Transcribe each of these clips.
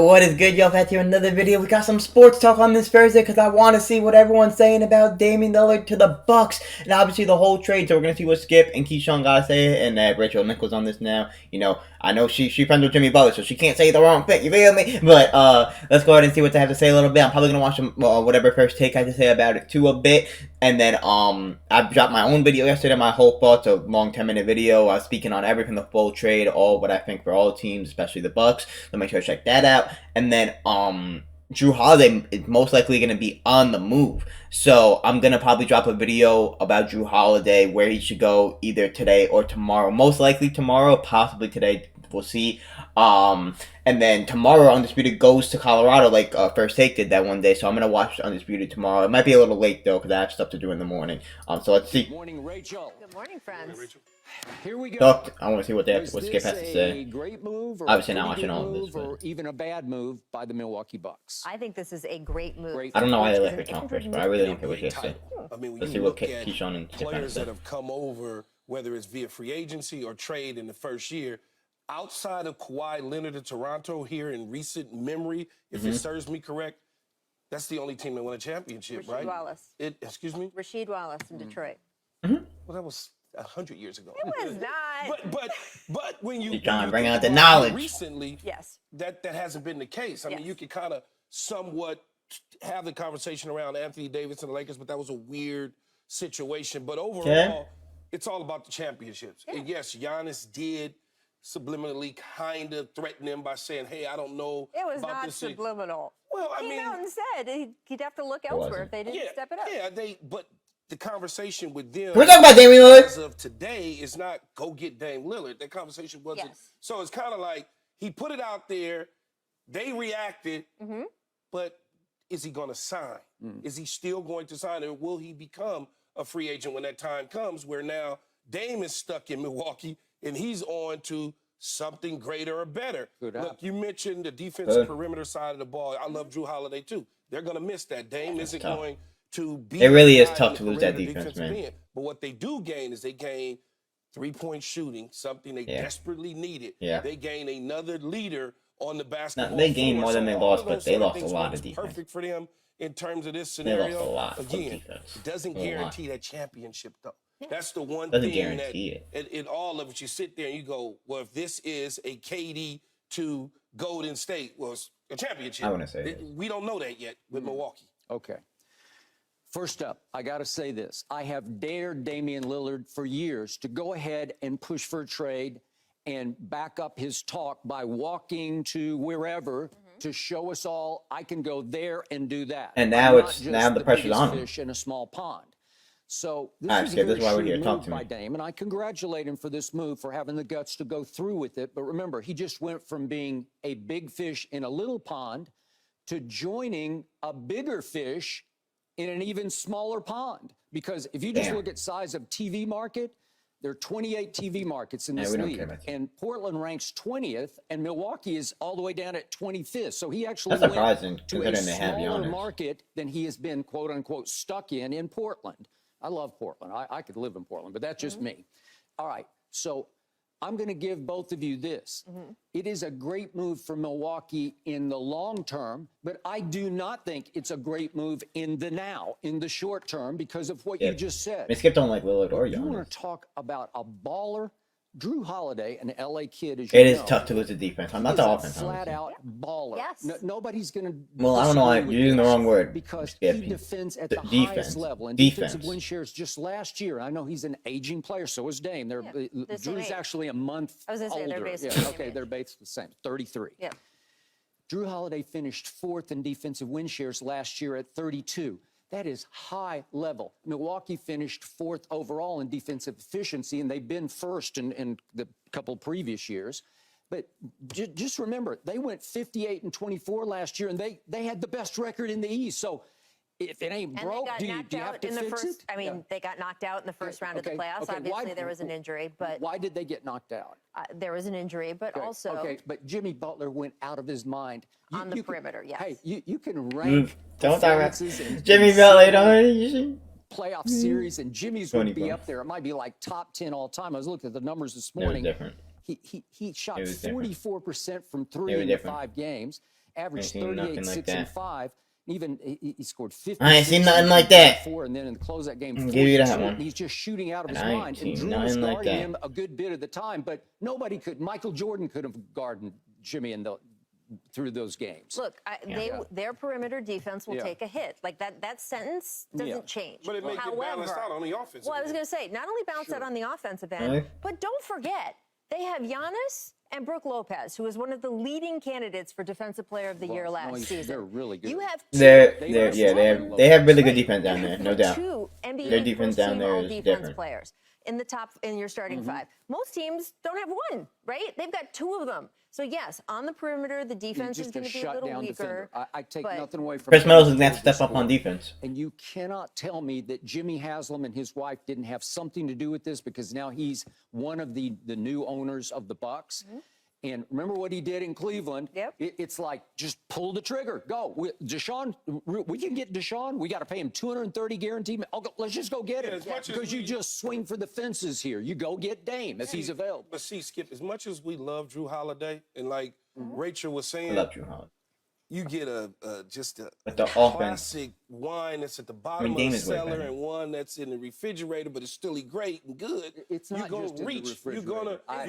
Yo, what is good? Y'all back here another video. We got some sports talk on this Thursday because I want to see what everyone's saying about Damian Lillard to the Bucks and obviously the whole trade. So we're gonna see what Skip and Keyshawn gotta say, and Rachel Nichols on this now. You know, I know she friends with Jimmy Butler, so she can't say the wrong thing. You feel me? But let's go ahead and see what they have to say a little bit. I'm probably gonna watch whatever first take I have to say about it too a bit, and then I dropped my own video yesterday. My whole thoughts, a long 10-minute video. I was speaking on everything, the full trade, all what I think for all teams, especially the Bucks. So make sure to check that out. And then Drew Holiday is most likely going to be on the move. So I'm going to probably drop a video about Drew Holiday, where he should go either today or tomorrow. Most likely tomorrow, possibly today. We'll see. And then tomorrow, Undisputed goes to Colorado, like First Take did that one day. So I'm gonna watch Undisputed tomorrow. It might be a little late though, because I have stuff to do in the morning. So let's see. Good morning, Rachel. Good morning, friends. Good morning, Rachel. Here we go. Talk. I want to see what Skip has to say. A great move, or obviously not watching all of this, or even a bad move by the Milwaukee Bucks. I think this is a great move. I don't know why they let her talk first, but I really don't care what she has to say. I mean, when let's you see what look at Keyshawn and Skip players that have come over, whether it's via free agency or trade in the first year, outside of Kawhi Leonard to Toronto here in recent memory, if it serves me correct, that's the only team that won a championship, right? Wallace. Excuse me? Rasheed Wallace in Detroit. Well, that was 100 years ago. It was not. But when you trying to bring out the knowledge recently, yes, that hasn't been the case. I mean, you could kind of somewhat have the conversation around Anthony Davis and the Lakers, but that was a weird situation. But overall, it's all about the championships. And yes, Giannis did subliminally kind of threaten him by saying, hey, I don't know. It was about not this subliminal. Well, I he mean, came out and said he'd have to look elsewhere if they didn't step it up. Yeah, but the conversation with them, we're talking about Damian Lillard as of today, is not go get Dame Lillard. That conversation wasn't. Yes. So it's kind of like he put it out there, they reacted, but is he going to sign? Is he still going to sign, or will he become a free agent when that time comes, where now Dame is stuck in Milwaukee and he's on to something greater or better? Look, you mentioned the defensive perimeter side of the ball. I love Drew Holiday too. They're going to miss that. Dame isn't going to be. It really is tough to lose that defense, man. End. But what they do gain is they gain three-point shooting, something they desperately needed. They gain another leader on the basketball floor. They gained more than they lost, but they lost a lot of defense. Perfect for them in terms of this scenario. They lost a lot. Again, it doesn't guarantee that championship though. That's the one doesn't thing guarantee that in all of it, you sit there and you go, well, if this is a KD to Golden State, well, it's a championship. I want to say that. We don't know that yet with Milwaukee. Okay. First up, I got to say this. I have dared Damian Lillard for years to go ahead and push for a trade and back up his talk by walking to wherever to show us all I can go there and do that. And now the pressure's on him. Fish in a small pond. So this right, is Skip, a this is why we're here. move Talk to by me. Dame, and I congratulate him for this move, for having the guts to go through with it. But remember, he just went from being a big fish in a little pond to joining a bigger fish in an even smaller pond. Because if you just look at size of TV market, there are 28 TV markets in this league, and Portland ranks 20th, and Milwaukee is all the way down at 25th. So he actually went to a smaller market than he has been, quote unquote, stuck in Portland. I love Portland. I could live in Portland, but that's just me. All right, so I'm going to give both of you this. It is a great move for Milwaukee in the long term, but I do not think it's a great move in the short term, because of what you just said. Skip don't like Lillard or Giannis. You want to talk about a baller? Drew Holiday, an LA kid, as it is tough to lose the defense. I'm not the offense. Flat out baller. Yes. Nobody's going to. Well, I don't know. You're using the wrong word. Because he defends at the highest level. And defensive win shares just last year. I know he's an aging player. So is Dame. Drew's actually a month older. They're basically okay, they're basically the same. 33. Yeah. Drew Holiday finished 4th in defensive win shares last year at 32. That is high level. Milwaukee finished 4th overall in defensive efficiency, and they've been first in the couple previous years. But just remember, they went 58-24 last year, and they had the best record in the East. So if it ain't broke, do you have to fix it? I mean, they got knocked out in the first round of the playoffs. Obviously, there was an injury, but why did they get knocked out? There was an injury, but also but Jimmy Butler went out of his mind on the perimeter. Yes. Hey, you can rank don't talk about Jimmy Butler. Playoff series, and Jimmy's would be up there. It might be like top 10 all time. I was looking at the numbers this morning. It was different. He shot 44% from 3 in 5 games. averaged seen nothing 38, like 6, that. and 5. Even he scored 50. I ain't seen nothing like that. 4, and then in the close that game, I'll give you that 42. one. He's just shooting out of And his I ain't mind. seen And Drew was nothing like guarding that. him a good bit of the time, but nobody could. Michael Jordan could have guarded Jimmy through those games. Look, their perimeter defense will take a hit. Like that sentence doesn't change. But it makes it balanced out on the offensive Well, I was end. going to say, not only balanced out on the offensive end, Really? but don't forget, they have Giannis and Brook Lopez, who is one of the leading candidates for Defensive Player of the Year last season. They're really good. You have two. They have really good defense down there, no doubt. Two NBA Their defense down there is defense different. players in your starting five. Most teams don't have one, right? They've got two of them. So yes, on the perimeter, the defense is going to be a little weaker. I take nothing away from Chris Middleton's going to have to step up on defense. And you cannot tell me that Jimmy Haslam and his wife didn't have something to do with this, because now he's one of the new owners of the Bucks. And remember what he did in Cleveland? Yep. It's like, just pull the trigger. Go. Deshaun, we can get Deshaun. We got to pay him $230 guaranteed. Let's just go get him. Because you just swing for the fences here. You go get Dame as he's available. But see, Skip, as much as we love Drew Holiday, and like Rachel was saying, I love Drew Holiday. you get just a But the classic wine that's at the bottom of Dame the is way cellar better. and one that's in the refrigerator, but it's still great and good. It's not you're just in the reach. You're refrigerator. gonna I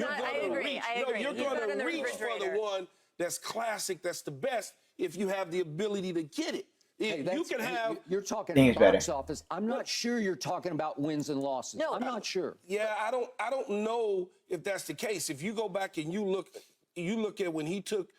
agree. reach. I No, agree. you're He's not in gonna the reach for the refrigerator. one that's classic, that's the best, if you have the ability to get it. You can have. You're talking Dame's box better. office. I'm not sure you're talking about wins and losses. No. I'm not sure. Yeah, I don't know if that's the case. If you go back and you look at when he took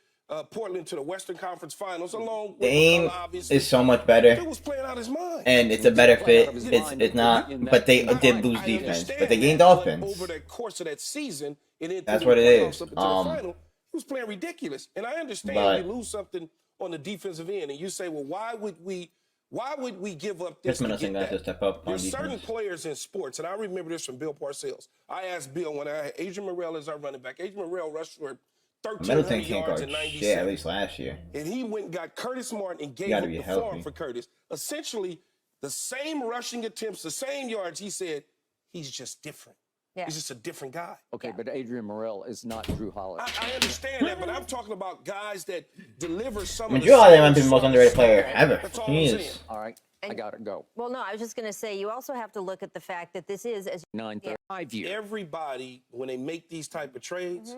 Portland to the Western Conference Finals, along with Dame McCullough, obviously, is so much better, he was playing out his mind. and it's a better fit. his It's mind. not, but they did lose I defense, understand but they gained that, but offense. over the course of that season, and then That's through what the it playoffs is. up into the final, he was playing ridiculous. And I understand But- you lose something on the defensive end, and you say, well, why would we give up this Chris to Middleton get got to that? step up on There's certain defense. players in sports, and I remember this from Bill Parcells. I asked Bill when I had Adrian Morrell as our running back. Adrian Morrell rushed for 1,300 Middleton can't yards guard in shit, 97. at least last year. And he went and got Curtis Martin and gave gotta up be the healthy. farm for Curtis. Essentially, the same rushing attempts, the same yards. He said, he's just different. Yeah. He's just a different guy. Okay, but Adrian Morrell is not Drew Holiday. I understand that, but I'm talking about guys that deliver some I mean, of the Drew Holiday same might be the most underrated player ever. That's all He I'm is. saying. All right, I got to go. Well, no, I was just going to say, you also have to look at the fact that this is, as 9-5 years. Everybody, when they make these type of trades,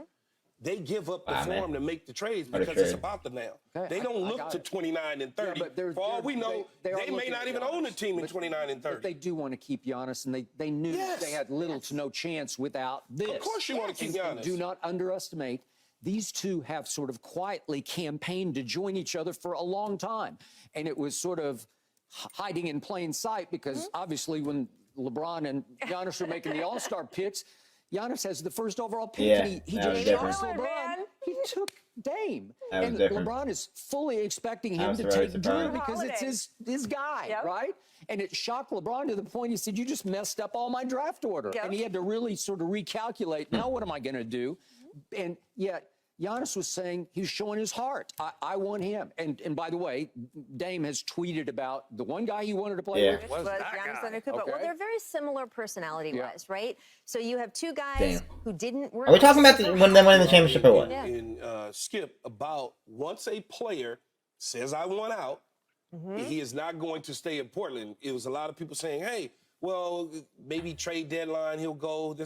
they give up the Wow, man. form to make the trades What a because it's trade. about the now. Okay, They don't I look got to it. 29 and 30. but they're- For all we know, they are they may looking not at even Giannis. own a team in 29 and But 30. they do want to keep Giannis, and they knew Yes. they had little to no chance without this. Of course you want to keep And Giannis. do not underestimate, these two have sort of quietly campaigned to join each other for a long time. And it was sort of hiding in plain sight because obviously when LeBron and Giannis were making the All-Star picks, Giannis has the first overall pick, Yeah, and he that just was different. chose LeBron. Man. He took Dame. That was And different. LeBron is fully expecting I him was to very take Drew surprised. because it's his guy, Yep. right? And it shocked LeBron to the point he said, you just messed up all my draft order. Yep. And he had to really sort of recalculate, now what am I going to do? And yet Giannis was saying he's showing his heart. I want him. And by the way, Dame has tweeted about the one guy he wanted to play Yeah. with was that Giannis guy. Antetokounmpo. Well, Okay. they're very similar personality-wise, right? So you have two guys Damn. who didn't. Are we talking about when they won the championship or what? Yeah. And Skip, about once a player says, I want out, he is not going to stay in Portland. It was a lot of people saying, hey, well, maybe trade deadline, he'll go.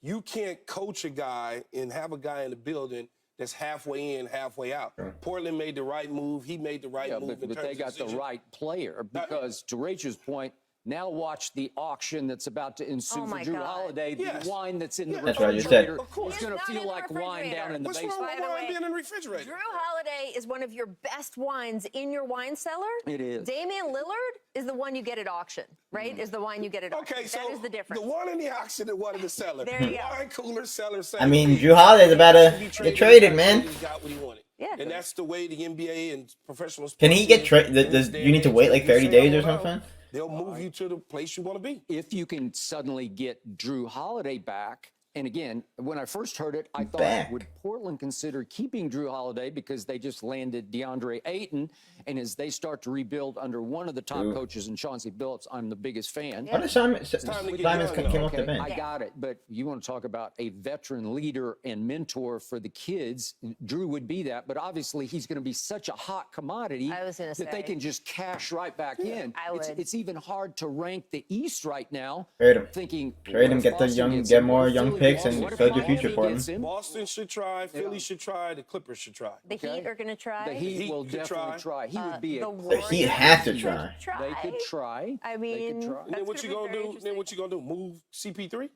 You can't coach a guy and have a guy in the building that's halfway in, halfway out. Portland made the right move. He made the right Yeah, move. but they got the decision. right player because, to Rachel's point, now watch the auction that's about to ensue Oh, for my Drew God. Holiday. Yes. The wine that's in the That's what I just said. refrigerator Of course. is going to It's not feel in the like wine down in the What's basement. wrong with By the wine way, being in the refrigerator? Drew Holiday is one of your best wines in your wine cellar. It is. Damian Lillard is the one you get at auction, right? Is the wine you get at auction. Okay, so that is the difference. one in the auction and one in the cellar. There you go. Wine cooler, cellar, I mean, Drew Holiday's about to get traded, man. He got what he wanted. Yeah. And that's the way the NBA and professional sports. Can he get is. traded? Does you need to wait like 30 days or something? They'll move you to the place you want to be. If you can suddenly get Drew Holiday back, And again, when I first heard it, I thought, Back. would Portland consider keeping Drew Holiday because they just landed DeAndre Ayton? And as they start to rebuild under one of the top coaches in Chauncey Billups, I'm the biggest fan. What if Simons time to get Simons young, came off the Okay, bench? I got it. But you want to talk about a veteran leader and mentor for the kids. Drew would be that. But obviously, he's going to be such a hot commodity I was gonna that they say. can just cash right back in. I would. It's even hard to rank the East right now. Trade him. Thinking, Trade him, what if get the Boston young, gets get him? more What if young Philly picks, gets him? and What if build your Miami future for him. gets him? Boston should try, Philly should try, the Clippers should try. The Heat are going to try. The Heat will could definitely try. He would be the a The Heat have to try. They could try. I They mean, could try. And then what That's you gonna gonna be very do? Then what you gonna do? Move CP3?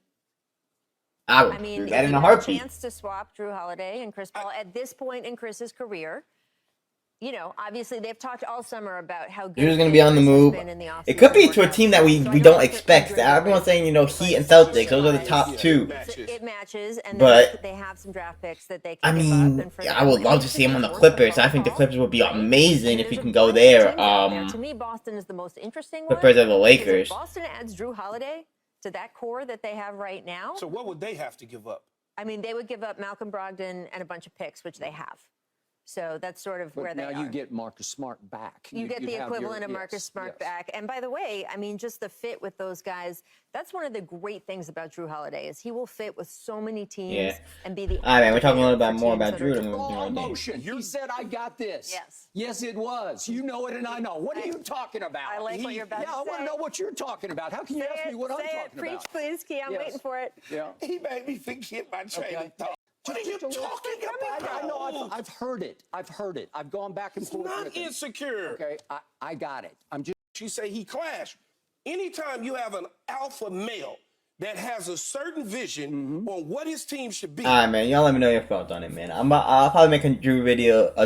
I would I mean, do if that in you a had heartbeat. chance to swap Drew Holiday and Chris Paul at this point in Chris's career, you know, obviously they've talked all summer about how good Drew's gonna be on the move. It could be to a team that we don't expect. Everyone's saying, you know, Heat and Celtics, those are the top two. It matches, and But they have some draft picks that they can I give mean, up. And for I would love to see him on the Clippers. I think the Clippers would be amazing if he can go there. To me, Boston is the most interesting one. Clippers are the because Lakers. if Boston adds Drew Holiday to that core that they have right now, So what would they have to give up? I mean, they would give up Malcolm Brogdon and a bunch of picks, which they have. So that's sort of where But they now are. you get Marcus Smart back. You get you'd the have equivalent your- of Marcus yes, Smart yes. back. And by the way, I mean, just the fit with those guys, that's one of the great things about Drew Holiday is he will fit with so many teams Yeah. and be the All right, man, we're talking a little bit for more teams about that Drew are than just- we're Raw doing our game. emotion. He said, I got this. Yes. Yes, it was. You know it and I know. What are you talking about? I like what you're about Yeah, to I want say. to know what you're talking about. How can you ask me what I'm Say it. talking Preach, about? please, Key. I'm Yes. waiting for it. Yeah. He made me forget my train Okay. of thought. What are you talking about? I know. I've heard it. I've heard it. I've gone back and forth Not with it. insecure. Okay, I got it. I'm just. She say he clashed. Anytime you have an alpha male that has a certain vision on what his team should be. All right, man. Y'all let me know your thoughts on it, man. I'll probably make a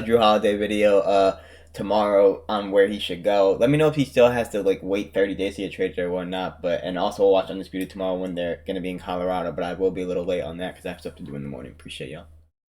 Drew Holiday video tomorrow on where he should go. Let me know if he still has to like wait 30 days to get traded or whatnot. And also we'll watch Undisputed tomorrow when they're gonna be in Colorado. But I will be a little late on that because I have stuff to do in the morning. Appreciate y'all.